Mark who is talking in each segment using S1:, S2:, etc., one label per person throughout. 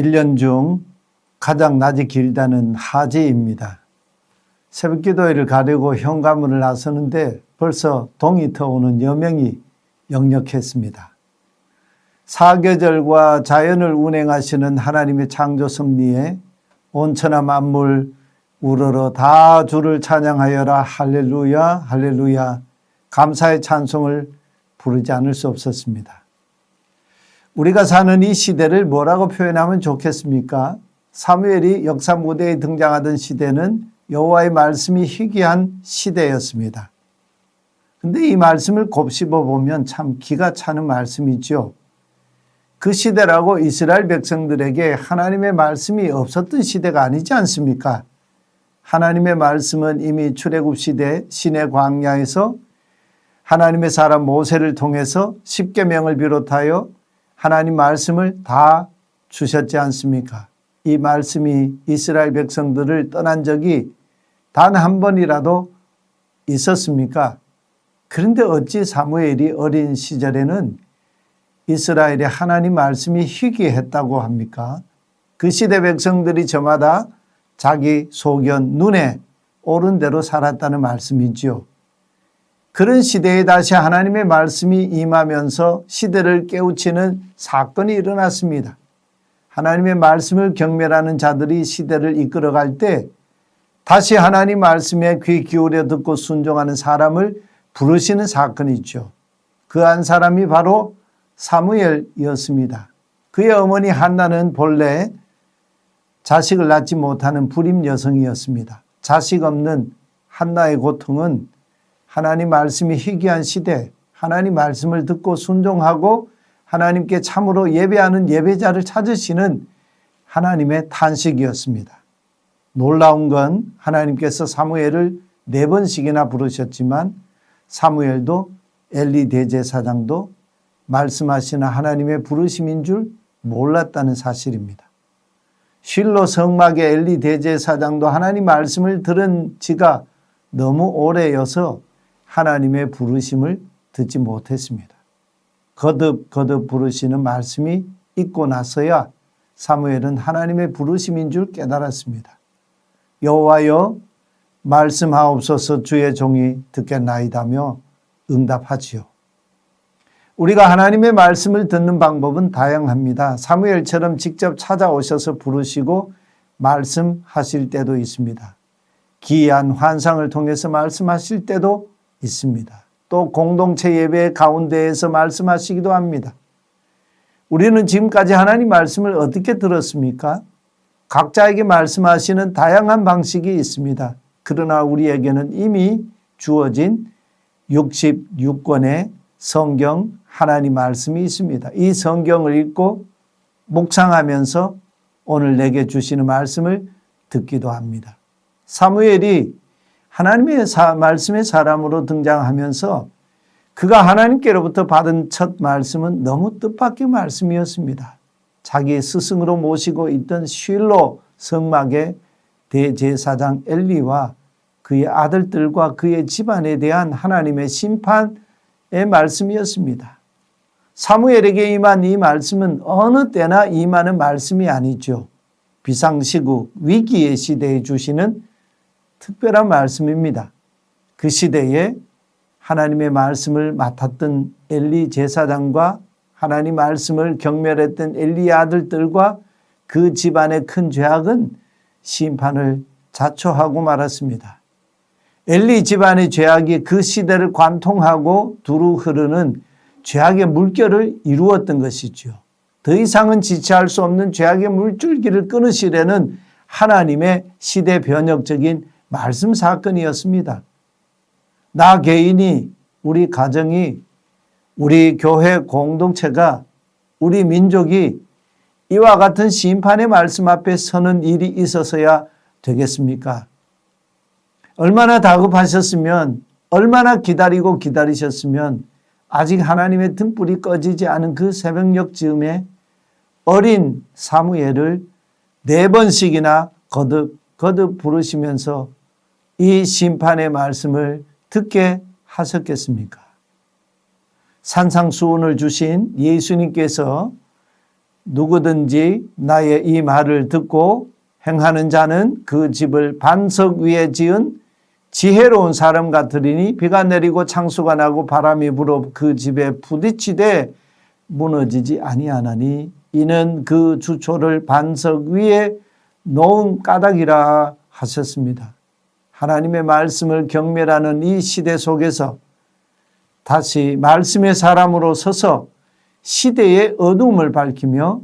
S1: 1년 중 가장 낮이 길다는 하지입니다. 새벽 기도회를 가려고 현관문을 나서는데 벌써 동이 터오는 여명이 역력했습니다. 사계절과 자연을 운행하시는 하나님의 창조 섭리에 온천하 만물 우러러 다 주를 찬양하여라 할렐루야 할렐루야 감사의 찬송을 부르지 않을 수 없었습니다. 우리가 사는 이 시대를 뭐라고 표현하면 좋겠습니까? 사무엘이 역사 무대에 등장하던 시대는 여호와의 말씀이 희귀한 시대였습니다. 그런데 이 말씀을 곱씹어 보면 참 기가 차는 말씀이죠. 그 시대라고 이스라엘 백성들에게 하나님의 말씀이 없었던 시대가 아니지 않습니까? 하나님의 말씀은 이미 출애굽 시대 시내 광야에서 하나님의 사람 모세를 통해서 십계명을 비롯하여 하나님 말씀을 다 주셨지 않습니까? 이 말씀이 이스라엘 백성들을 떠난 적이 단 한 번이라도 있었습니까? 그런데 어찌 사무엘이 어린 시절에는 이스라엘의 하나님 말씀이 희귀했다고 합니까? 그 시대 백성들이 저마다 자기 소견, 눈에 옳은 대로 살았다는 말씀이지요. 그런 시대에 다시 하나님의 말씀이 임하면서 시대를 깨우치는 사건이 일어났습니다. 하나님의 말씀을 경멸하는 자들이 시대를 이끌어갈 때 다시 하나님 말씀에 귀 기울여 듣고 순종하는 사람을 부르시는 사건이죠. 그 한 사람이 바로 사무엘이었습니다. 그의 어머니 한나는 본래 자식을 낳지 못하는 불임 여성이었습니다. 자식 없는 한나의 고통은 하나님 말씀이 희귀한 시대, 하나님 말씀을 듣고 순종하고 하나님께 참으로 예배하는 예배자를 찾으시는 하나님의 탄식이었습니다. 놀라운 건 하나님께서 사무엘을 4번씩이나 부르셨지만 사무엘도 엘리 대제사장도 말씀하시는 하나님의 부르심인 줄 몰랐다는 사실입니다. 실로 성막의 엘리 대제사장도 하나님 말씀을 들은 지가 너무 오래여서 하나님의 부르심을 듣지 못했습니다. 거듭 부르시는 말씀이 있고 나서야 사무엘은 하나님의 부르심인 줄 깨달았습니다. 여호와여 말씀하옵소서 주의 종이 듣겠나이다며 응답하지요. 우리가 하나님의 말씀을 듣는 방법은 다양합니다. 사무엘처럼 직접 찾아오셔서 부르시고 말씀하실 때도 있습니다. 기이한 환상을 통해서 말씀하실 때도 있습니다. 또 공동체 예배 가운데에서 말씀하시기도 합니다. 우리는 지금까지 하나님 말씀을 어떻게 들었습니까? 각자에게 말씀하시는 다양한 방식이 있습니다. 그러나 우리에게는 이미 주어진 66권의 성경 하나님 말씀이 있습니다. 이 성경을 읽고 묵상하면서 오늘 내게 주시는 말씀을 듣기도 합니다. 사무엘이 하나님의 말씀의 사람으로 등장하면서 그가 하나님께로부터 받은 첫 말씀은 너무 뜻밖의 말씀이었습니다. 자기 스승으로 모시고 있던 실로 성막의 대제사장 엘리와 그의 아들들과 그의 집안에 대한 하나님의 심판의 말씀이었습니다. 사무엘에게 임한 이 말씀은 어느 때나 임하는 말씀이 아니죠. 비상시국 위기의 시대에 주시는 특별한 말씀입니다. 그 시대에 하나님의 말씀을 맡았던 엘리 제사장과 하나님 말씀을 경멸했던 엘리의 아들들과 그 집안의 큰 죄악은 심판을 자초하고 말았습니다. 엘리 집안의 죄악이 그 시대를 관통하고 두루 흐르는 죄악의 물결을 이루었던 것이죠. 더 이상은 지체할 수 없는 죄악의 물줄기를 끊으시려는 하나님의 시대 변혁적인 말씀 사건이었습니다. 나 개인이, 우리 가정이, 우리 교회 공동체가, 우리 민족이 이와 같은 심판의 말씀 앞에 서는 일이 있어서야 되겠습니까? 얼마나 다급하셨으면, 얼마나 기다리셨으면 아직 하나님의 등불이 꺼지지 않은 그 새벽녘 즈음에 어린 사무엘을 4번씩이나 거듭 부르시면서 이 심판의 말씀을 듣게 하셨겠습니까? 산상수훈을 주신 예수님께서 누구든지 나의 이 말을 듣고 행하는 자는 그 집을 반석 위에 지은 지혜로운 사람 같으리니 비가 내리고 창수가 나고 바람이 불어 그 집에 부딪히되 무너지지 아니하나니 이는 그 주초를 반석 위에 놓은 까닭이라 하셨습니다. 하나님의 말씀을 경멸하는 이 시대 속에서 다시 말씀의 사람으로 서서 시대의 어둠을 밝히며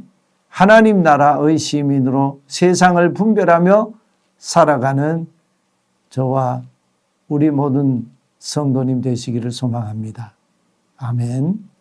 S1: 하나님 나라의 시민으로 세상을 분별하며 살아가는 저와 우리 모든 성도님 되시기를 소망합니다. 아멘.